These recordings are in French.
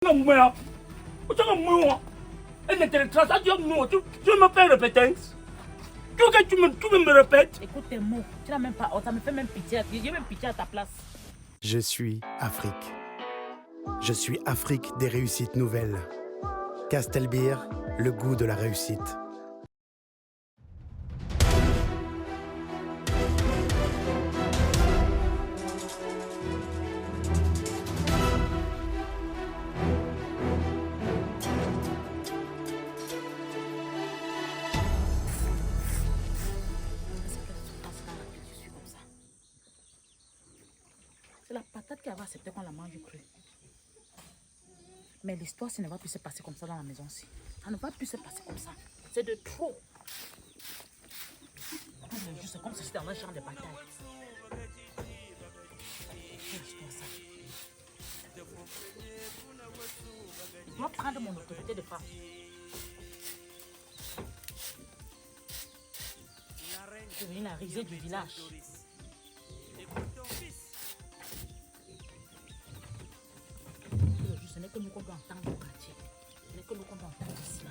Elle ne te trace pas, tu me fais répéter. Tu veux que tu me répètes? Écoute tes mots, tu n'as même pas, ça me fait même pitié, j'ai même pitié à ta place. Je suis Afrique. Je suis Afrique des réussites nouvelles. Castelbir, le goût de la réussite. C'est la patate qui avait accepté qu'on la mange crue. Mais l'histoire, ça ne va plus se passer comme ça dans la maison-ci. Ça ne va plus se passer comme ça. C'est de trop. C'est comme si j'étais dans un champ de bataille. Quelle histoire ça? Je dois prendre mon autorité de femme. Je vais la risée du village. Ce n'est que nous qu'on doit entendre au quartier. Ce n'est que nous qu'on doit entendre ici. Là.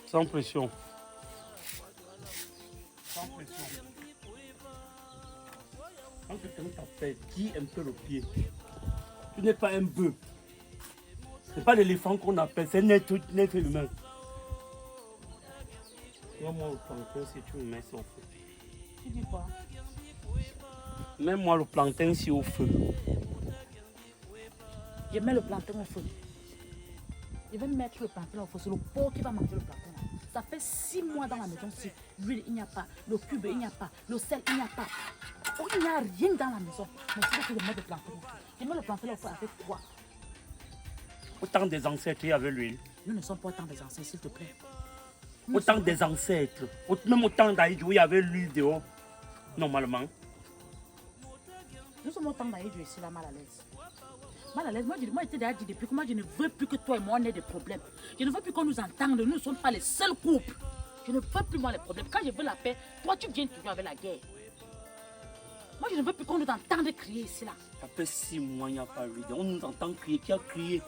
Sans pression. Sans pression. Quand quelqu'un t'appelle, dis un peu le pied. Tu n'es pas un bœuf. Ce n'est pas l'éléphant qu'on appelle, c'est un être humain. Moi, le plantain, si tu me mets ça au feu. Tu dis quoi? Mets-moi le plantain ici au feu. Je mets le plantain au feu. Je vais mettre le plantain au feu. C'est le porc qui va manger le plantain. Ça fait 6 mois dans la maison. Si l'huile, il n'y a pas. Le cube, il n'y a pas. Le sel, il n'y a pas. Oh, il n'y a rien dans la maison. Mais c'est là que je mets le plantain au feu. Je mets le plantain au feu avec quoi? Autant des ancêtres, il y avait l'huile. Nous ne sommes pas autant des ancêtres, s'il te plaît. Autant des ancêtres. Même autant d'Aïdjou, il y avait l'huile dehors. Normalement. Nous sommes autant d'ailleurs ici là, mal à l'aise. Mal à l'aise. Moi, j'étais déjà dit depuis que moi, je ne veux plus que toi et moi, on ait des problèmes. Je ne veux plus qu'on nous entende. Nous ne sommes pas les seuls couples. Je ne veux plus moi les problèmes. Quand je veux la paix, toi, tu viens toujours avec la guerre. Moi, je ne veux plus qu'on nous entende crier ici là. Ça fait 6 mois, il n'y a pas eu. On nous entend crier. Qui a crié?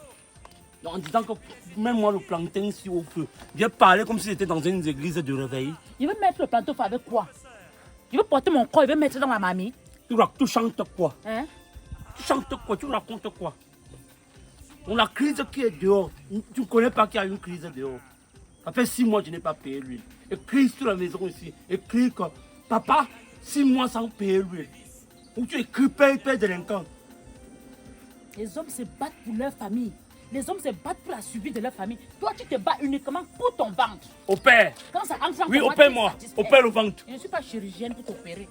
En disant que même moi le plantain ici au feu. J'ai parlé comme si j'étais dans une église de réveil. Je veux mettre le plantain au feu avec quoi? Je veux porter mon corps, je veux mettre dans la mamie. Tu chantes quoi? Hein? Tu chantes quoi? Tu racontes quoi? La crise qui est dehors, tu ne connais pas qu'il y a une crise dehors. Ça fait 6 mois que je n'ai pas payé l'huile. Et crie sur la maison ici. Et crie que papa, 6 mois sans payer l'huile. Ou tu écris paye délinquant. Les hommes se battent pour leur famille. Les hommes se battent pour la survie de leur famille. Toi, tu te bats uniquement pour ton ventre. Opère. Quand ça entre en Oui, combat, opère-moi. tu es satisfait. Opère le ventre. Je ne suis pas chirurgienne pour t'opérer.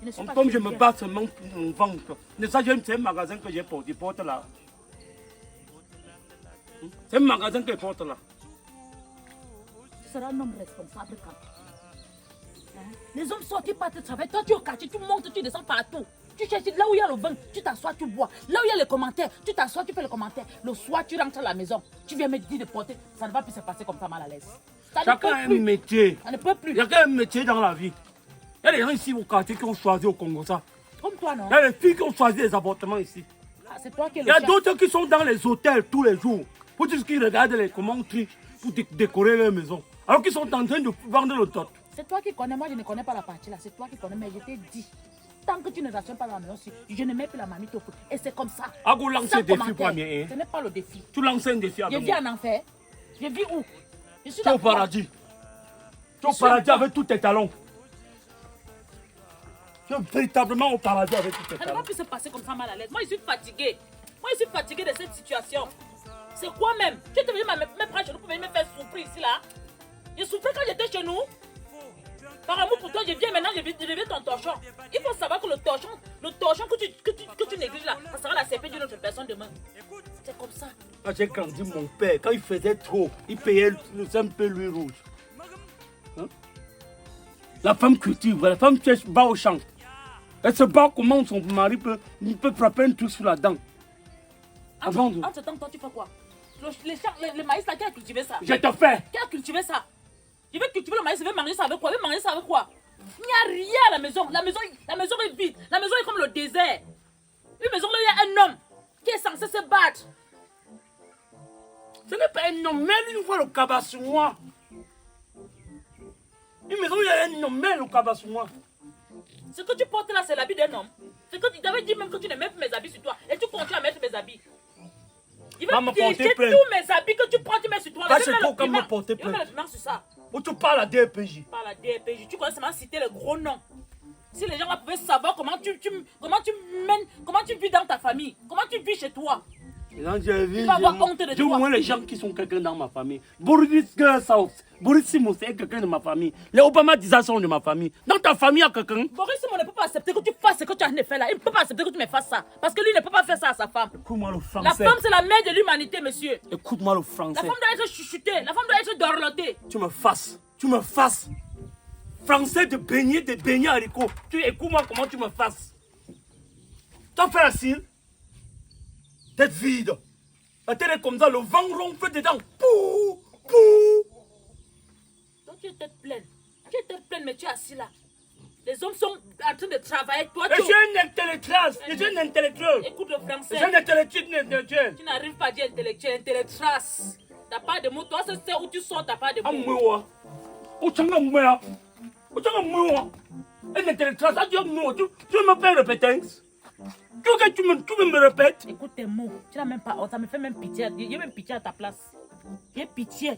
Je ne suis pas Comme je me chirurgienne. bats seulement pour mon ventre. C'est un magasin que j'ai porté, porte là. C'est un magasin que je porte là. Tu seras un homme responsable quand hein? Les hommes sortent, ils partent travailler. Toi, tu es au quartier, tu montes, tu descends partout. Tu cherches là où il y a le vin, tu t'assois, tu bois. Là où il y a les commentaires, tu t'assois, tu fais les commentaires. Le soir, tu rentres à la maison, tu viens me dire de porter. Ça ne va plus se passer comme ça mal à l'aise. Ça ne Chacun peut a un plus. métier. Ça ne peut plus. Il y a qu'un métier dans la vie. Il y a des gens ici au quartier qui ont choisi au Congo ça. Comme toi, non? Il y a des filles qui ont choisi les appartements ici. Ah, c'est toi qui es Il le y a chef. d'autres qui sont dans les hôtels tous les jours. Pour dire qu'ils regardent les comment on trie pour décorer leur maison. Alors qu'ils sont en train de vendre le tot. C'est toi qui connais, moi je ne connais pas la partie là. C'est toi qui connais, mais je t'ai dit. Tant que tu ne rationnes pas dans la maison, je ne mets plus la mamie au feu. Et c'est comme ça. Ah, vous lancez Sans un défi commentaire. pour Amien. Ce n'est pas le défi. Tu lances un défi Je avec vis moi. en enfer. Je vis où? Je suis Tu es dans au paradis. Tu es au Je suis paradis en- avec tous tes talons. Tu es véritablement au paradis avec tous tes Ça ne va talons. plus se passer comme ça mal à l'aise. Moi, je suis fatiguée. Moi, je suis fatiguée de cette situation. C'est quoi même? Tu es venu me prendre chez nous pour venir me faire souffrir ici là. Je souffrais quand j'étais chez nous. Par amour pour toi, je viens maintenant, je deviens ton torchon. Il faut savoir que le torchon que tu négliges là, ça sera la CP d'une autre personne demain. C'est comme ça. Quand j'ai grandi, mon père, quand il faisait trop, il payait le simple l'huile rouge. Hein? La femme cultive, la femme va au champ. Elle se bat comment son mari peut frapper un truc sur la dent. Avant de... En ce temps, toi, tu fais quoi? Le maïs là, qui a cultivé ça? Je te fais. Qui a cultivé ça? Je vais cultiver le maïs, je vais manger ça avec quoi? Je vais manger ça avec quoi? Il n'y a rien à la maison. La maison est vide. La maison est comme le désert. Une maison là, il y a un homme qui est censé se battre. Ce n'est pas un homme, mais une fois le cabas sur moi. Une maison, il y a un homme, mais le cabas sur moi. Ce que tu portes là, c'est l'habit d'un homme. C'est que tu t'avais dit même que tu ne mets plus mes habits sur toi. Et tu continues à mettre mes habits. Il va diriger tous mes habits que tu prends, tu mets sur toi. Pas chez toi, comme me porter plainte. Il va mettre le sur ça. Où tu parles à DPJ. Parle à DPJ. Tu connais seulement citer le gros nom. Si les gens là pouvaient savoir comment tu vis dans ta famille, comment tu vis chez toi. Tu vas avoir honte de toi. Moi, les gens qui sont quelqu'un dans ma famille. Boris Simon, c'est quelqu'un de ma famille. Les Obama Disa sont de ma famille. Dans ta famille, il y a quelqu'un. Boris Simon ne peut pas accepter que tu fasses ce que tu as fait là. Il ne peut pas accepter que tu me fasses ça. Parce que lui ne peut pas faire ça à sa femme. Écoute-moi le français. La femme, c'est la mère de l'humanité, monsieur. Écoute-moi le français. La femme doit être chuchotée. La femme doit être dorlotée. Tu me fasses. Français de beignet haricots. Écoute-moi comment tu me fasses. Tu as fait la cire. Tête vide. La tête est comme ça, le vent ronfle dedans. Pou, pou. Donc tu es tête pleine. Tu es tête pleine, mais tu es assis là. Les hommes sont en train de travailler. Toi, je suis un intellectuel. Je suis un intellectuel. Écoute le français. Je suis un intellectuel. Tu n'arrives pas à dire intellectuel, intellectuel. T'as pas de mots. Toi, c'est où tu sors, t'as pas de mots. Un intellectuel, ça tu me fais répéter. Tu me répètes. Écoute tes mots. Tu n'as même pas. Ça me fait même pitié. Il y a même pitié à ta place. Il y a pitié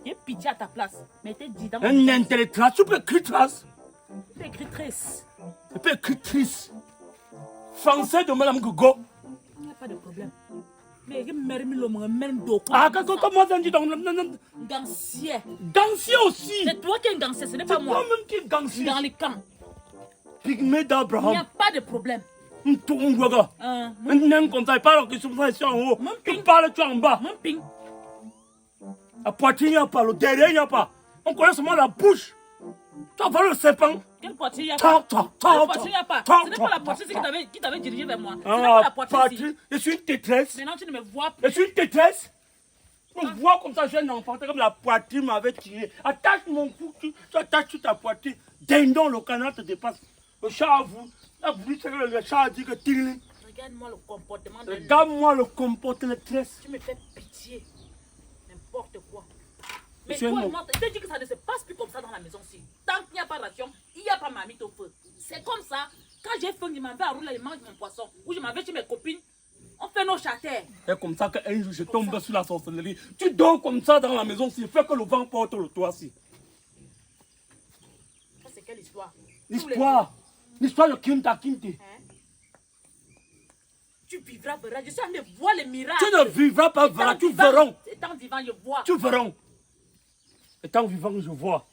à ta place. Mais t'es dit dans un intellectuel, tu peux écrire trace. Tu peux écrire triste. Tu peux écrire triste. Français de Madame Gogo. Il n'y a pas de problème. Mais il y a même d'eau. Ah, comment ça dit donc? Gancier. Gancier aussi. C'est toi qui es un gancier, ce n'est pas moi. C'est toi-même qui es gancier. Dans les camps. Pygmée d'Abraham. Il n'y a pas de problème. Un nain comme ça, il parle que sur ça en haut. Tu parles, tu es en bas. Mon ping. La poitrine, il n'y a pas. Le derrière, il n'y a pas. On connaît seulement la bouche. Tu as vu le serpent? Quelle poitrine il n'y a pas? La poitrine il n'y a pas. Ce n'est pas la poitrine qui t'avait dirigé vers moi. Ce n'est pas la poitrine. Je suis une tétresse. Maintenant, tu ne me vois plus. Je suis une tétresse. Tu me vois comme ça, je suis un enfant. C'est comme la poitrine m'avait tiré. Attache mon cou, tu attaches sur ta poitrine. Dindon, le canard te dépasse. Le chat avoue. Le chat a dit que Tingling. Regarde-moi le comportement de Regarde-moi le comportement de tresse. Tu me fais pitié. N'importe quoi. Mais toi, moi, je te dis que ça ne se passe plus comme ça dans la maison-ci. Tant qu'il n'y a pas de ration, il n'y a pas mamie au feu. C'est comme ça. Quand j'ai faim, je m'en vais à rouler, je mange mon poisson. Ou je m'en vais chez mes copines. On fait nos châtains. C'est comme ça qu'un jour je tombe sur la sorcellerie. Tu dors comme ça dans la maison-ci. Fais que le vent porte le toit-ci. Ça, c'est quelle histoire? L'histoire de Kinta Kinte. Tu vivras, verras. Je suis en train de voir les miracles. Tu ne vivras pas, verras. Tu verras. Étant vivant, je vois. Tu verras. Étant vivant, je vois.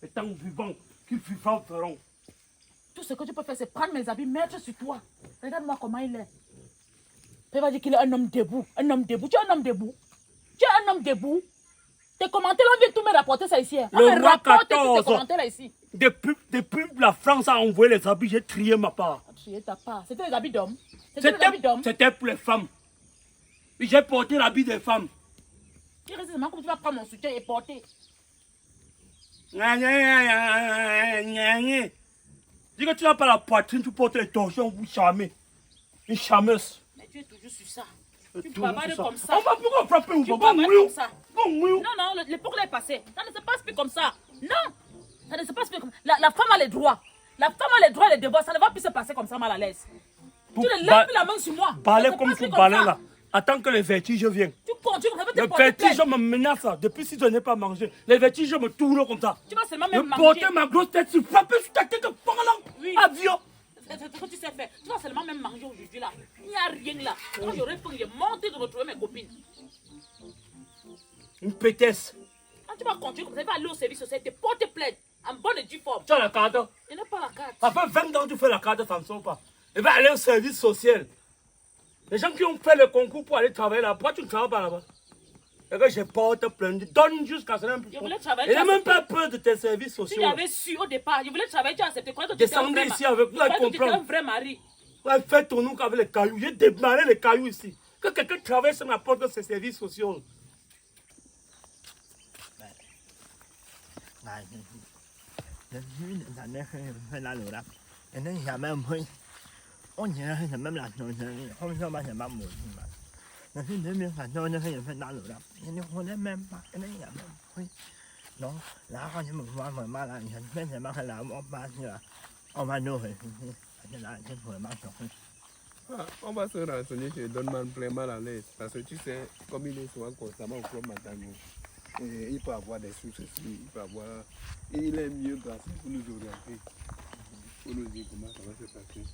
Étant vivant, qui vivra, verront. Tout ce que tu peux faire, c'est prendre mes habits, mettre sur toi. Regarde-moi comment il est. Tu vas dire qu'il est un homme debout. Un homme debout. Tu es un homme debout. Tu es un homme debout. Tes commentaires, on vient tout me rapporter ça ici. On me rapporte tes commentaires là ici. Depuis la France a envoyé les habits, j'ai trié ma part. Trié ta part. C'était les habits d'hommes. C'était pour les femmes. J'ai porté l'habit des femmes. Tu restes seulement comme tu vas prendre mon soutien et porter. Dis que tu n'as pas la poitrine, tu portes les torsions, vous charmez. Une charmeuse. Mais tu es toujours sur ça. Tu bavardes comme ça. On va pourquoi frapper ou pas comme ça. Non, l'époque là est passée. Ça ne se passe plus comme ça. Non. Ça ne se passe plus comme ça. La femme a les droits. La femme a les droits et les devoirs. Ça ne va plus se passer comme ça mal à l'aise. Tu ne lèves plus la main sur moi. Balai comme tu balais là. Attends que les vertiges viennent. Tu continues comme ça. Les vertiges me menacent. Depuis si je n'ai pas mangé, les vertiges me tournent comme ça. Tu vas seulement même manger. Porter ma grosse tête, tu frappes sur ta tête. Oui. Avion. C'est ce que tu sais faire. Tu vas seulement même manger aujourd'hui là. Il n'y a rien là. Quand j'aurais faim, j'ai monté de retrouver mes copines. Une pétesse. Quand tu vas continuer comme ça, tu vas aller au service social, te porter plainte. En bonne et due forme. Tu as la carte? Je n'ai pas la carte. Ça fait 20 ans que tu fais la carte, ça ne sort pas. Il va aller au service social. Les gens qui ont fait le concours pour aller travailler là, pourquoi tu ne travailles pas là-bas? Et que je porte plainte. Donne jusqu'à ce Je voulais travailler. Il n'a même pas peur de tes services sociaux. Si j'avais su au départ, je voulais travailler, tu as accepté. Descendez ici avec nous, elle comprend. un vrai mari. Ouais, fais ton nom avec les cailloux. J'ai démarré les cailloux ici. Que quelqu'un travaille sur la porte de ses services sociaux. On va se renseigner, je donne plein mal à l'aise. Parce que tu sais, comme il est souvent constamment au club Matango, il peut avoir des soucis, il peut avoir. Il est mieux placé pour nous orienter, pour nous dire comment ça va se passer.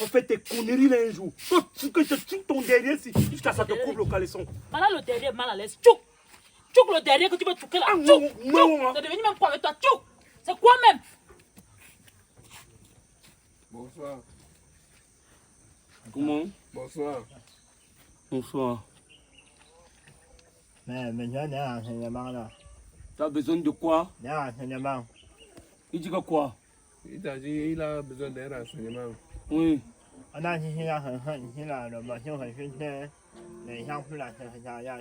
On fait tes conneries là un jour. Tu que je tue ton derrière si jusqu'à ça te coupe le caleçon. Voilà le derrière mal à l'aise. Tchouk. Tchouk le derrière que tu veux tchouker là. Tchouk. Non. C'est devenu même quoi avec toi. Tchouk. C'est quoi même? Bonsoir. Comment? Bonsoir. Bonsoir. Mais maintenant, il y a un renseignement là. Tu as besoin de quoi? Il y a un renseignement. Il dit que quoi? Il t'a dit il a besoin d'un renseignement. Oui. On a ici là, ici là, le bâtiment fait chuter. Les gens plus la secrétariat.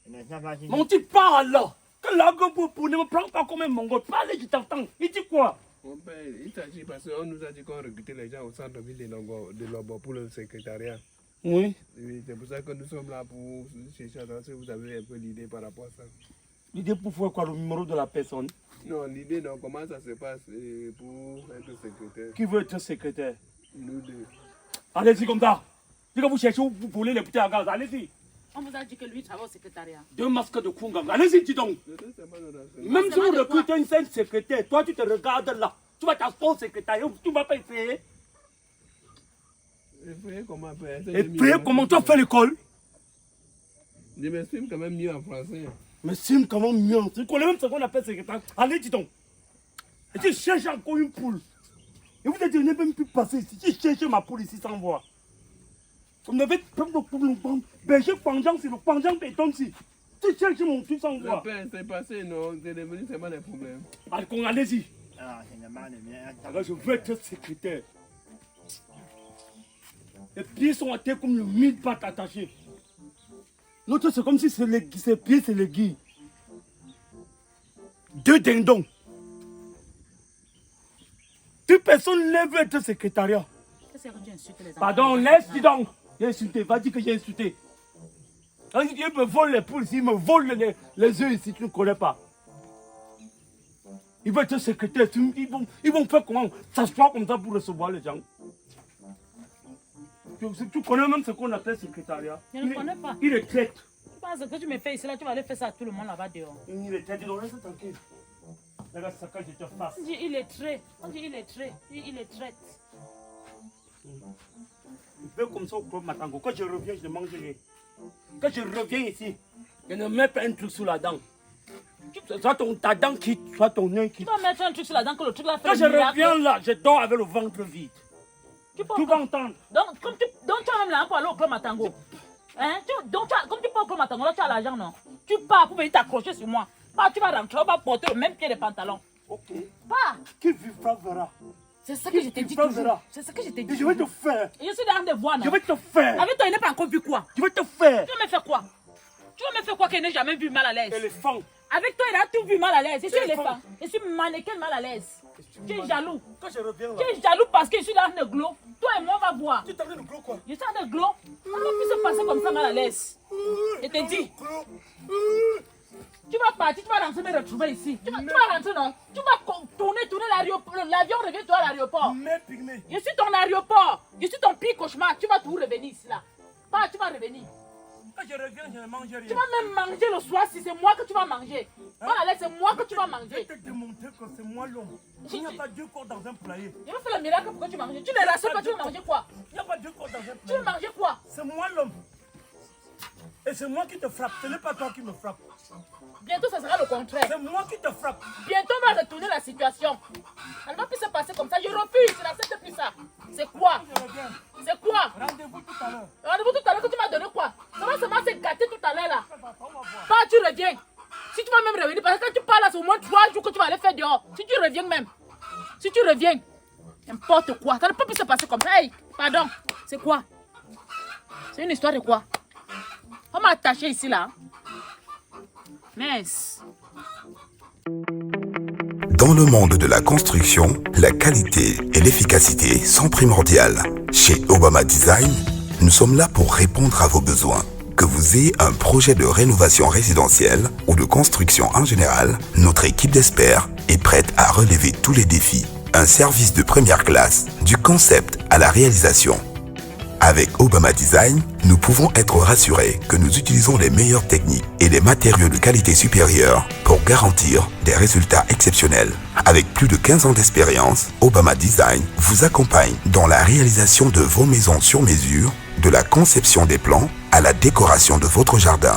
Ne sais pas si. Mon tu parles là. Que la gueule pour ne me prends pas comme un mongol. Parle, je t'entends. Il dit quoi? Mon père, il t'a dit parce qu'on nous a dit qu'on recrutait les gens au centre-ville de Lobo pour le secrétariat. Oui. Oui, c'est pour ça que nous sommes là pour chercher à savoir si vous avez un peu l'idée par rapport à ça. L'idée pour faire quoi? Le numéro de la personne? Non, l'idée, non, comment ça se passe pour être secrétaire? Qui veut être secrétaire? Nous deux. Allez-y comme ça. Dès que vous cherchez où vous voulez les petits à gaz, allez-y. On vous a dit que lui travaille au secrétariat. 2 masques de Kungang. Allez-y, dis donc. Même si vous recrutez une scène secrétaire, toi tu te regardes là. Tu vas t'asseoir au secrétariat, tu ne vas pas essayer. Essayer comment faire? Et puis comment tu as fait l'école? Je m'exprime quand même mieux en français. Mais c'est quand même mieux. Tu connais même ce qu'on appelle secrétaire. Allez, dis donc. Et tu cherches encore une poule. Et vous êtes ne même plus passer ici. Tu cherches ma poule ici sans voir. Vous n'avez pas de poule. Berger Panjang, c'est le Panjang béton ici. Tu cherches mon truc sans voir. Le père, c'est passé, non? C'est devenu seulement des problèmes. Allez-y. Ah, renseignement de bien. Alors je veux être secrétaire. Les pieds sont attachés comme le 1000 pattes attachées. L'autre, c'est comme si ses pieds, c'est les guilles. 2 dindons. 2 personnes ne veulent être secrétariat. Qu'est-ce que tu insultes les enfants? Pardon, laisse, dis donc. J'ai insulté, va dire que j'ai insulté. Quand il me vole les poules ici, il me vole les œufs ici, tu ne connais pas. Ils veulent être secrétaire, ils vont faire comment? S'asseoir comme ça pour recevoir les gens. Tu connais même ce qu'on appelle secrétariat? Je ne connais pas. Il est traite. Tu penses que tu me fais ici là, tu vas aller faire ça à tout le monde là-bas dehors. Il est traite, donc laisse tranquille. Regarde ça quand je te fasse. On dit il est trait. On dit il est trait. Il est traite. Il fait comme ça au club Matango. Quand je reviens, je ne mange rien. Quand je reviens ici, je ne mets pas un truc sous la dent. Soit ta dent quitte, soit ton nez Tu quitte. vas mettre un truc sur la dent que le truc là fait Quand je le miracle. reviens là, je dors avec le ventre vide. Tu Tu vas entendre. Donc, donc tu as même là pour aller au club Matango. Hein? Comme tu pars au club Matango, là tu as l'argent, non? Tu pars pour venir t'accrocher sur moi. Pas, tu vas rentrer, on va porter le même pied de pantalon. Ok. Pas. Qui vivra verra. C'est ça que je t'ai dit toujours. C'est ça que je t'ai dit. Et je vais te faire. Et je suis dans des voies, non? Je vais te faire. Avec toi, il n'est pas encore vu quoi? Je vais te faire. Tu vas me faire quoi? Tu vas me faire quoi qu'il n'ait jamais vu mal à l'aise? Éléphant. Avec toi, il a tout vu mal à l'aise. Je suis Éléphant. éléphant. Je suis mannequin mal à l'aise. Tu es jaloux. Quand je reviens là. Tu es jaloux parce que je suis dans le glow. Toi et moi, on va voir. Tu t'as vu le gros quoi? Je suis dans le glow. On va plus se passer comme ça mal à l'aise. Je te dis. Tu vas partir, tu vas rentrer me retrouver ici. Tu vas rentrer, non? Tu vas tourner l'aéroport. L'avion revient toi à l'aéroport. Mais pygmée. Je suis ton aéroport. Je suis ton pire cauchemar. Tu vas tout revenir ici là. Pas, tu vas revenir. Quand je reviens, je ne mange rien. Tu vas même manger le soir si c'est moi que tu vas manger. Voilà, c'est moi que tu vas Je vais manger. te démontrer que c'est moi l'homme. Il n'y a pas 2 corps dans un poulailler. Je vais faire le miracle pour que tu manges. Tu ne rassures pas, tu veux manger quoi? Il n'y a pas 2 corps dans un Tu veux poulailler. manger quoi? C'est moi l'homme. Et c'est moi qui te frappe. Ce n'est pas toi qui me frappe. Bientôt, ça sera le contraire. C'est moi qui te frappe. Bientôt, on va retourner la situation. Elle ne va plus se passer comme ça. Je refuse, je n'accepte plus ça. C'est quoi? Je reviens. C'est quoi? Rendez-vous tout à l'heure. Rendez-vous tout à l'heure que tu m'as donné quoi? Ça va seulement se gâter tout à l'heure là. On va voir. Pas, tu reviens. Si tu vas même revenir, parce que quand tu parles là, c'est au moins 3 jours que tu vas aller faire dehors. Si tu reviens même. Si tu reviens. J'aime n'importe quoi. Ça ne peut plus se passer comme ça. Hey, pardon, c'est quoi? C'est une histoire de quoi? On m'a attaché ici, là. Mince. Dans le monde de la construction, la qualité et l'efficacité sont primordiales. Chez Obama Design, nous sommes là pour répondre à vos besoins. Que vous ayez un projet de rénovation résidentielle ou de construction en général, notre équipe d'experts est prête à relever tous les défis. Un service de première classe, du concept à la réalisation. Avec Obama Design, nous pouvons être rassurés que nous utilisons les meilleures techniques et les matériaux de qualité supérieure pour garantir des résultats exceptionnels. Avec plus de 15 ans d'expérience, Obama Design vous accompagne dans la réalisation de vos maisons sur mesure, de la conception des plans à la décoration de votre jardin.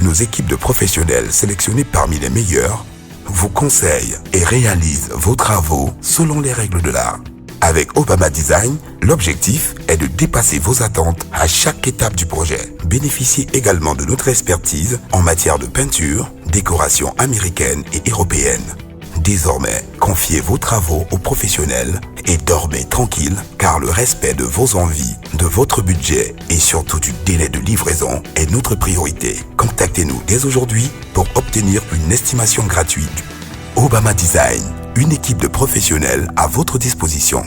Nos équipes de professionnels sélectionnés parmi les meilleurs vous conseillent et réalisent vos travaux selon les règles de l'art. Avec Obama Design, l'objectif est de dépasser vos attentes à chaque étape du projet. Bénéficiez également de notre expertise en matière de peinture, décoration américaine et européenne. Désormais, confiez vos travaux aux professionnels et dormez tranquille car le respect de vos envies, de votre budget et surtout du délai de livraison est notre priorité. Contactez-nous dès aujourd'hui pour obtenir une estimation gratuite. Obama Design, une équipe de professionnels à votre disposition.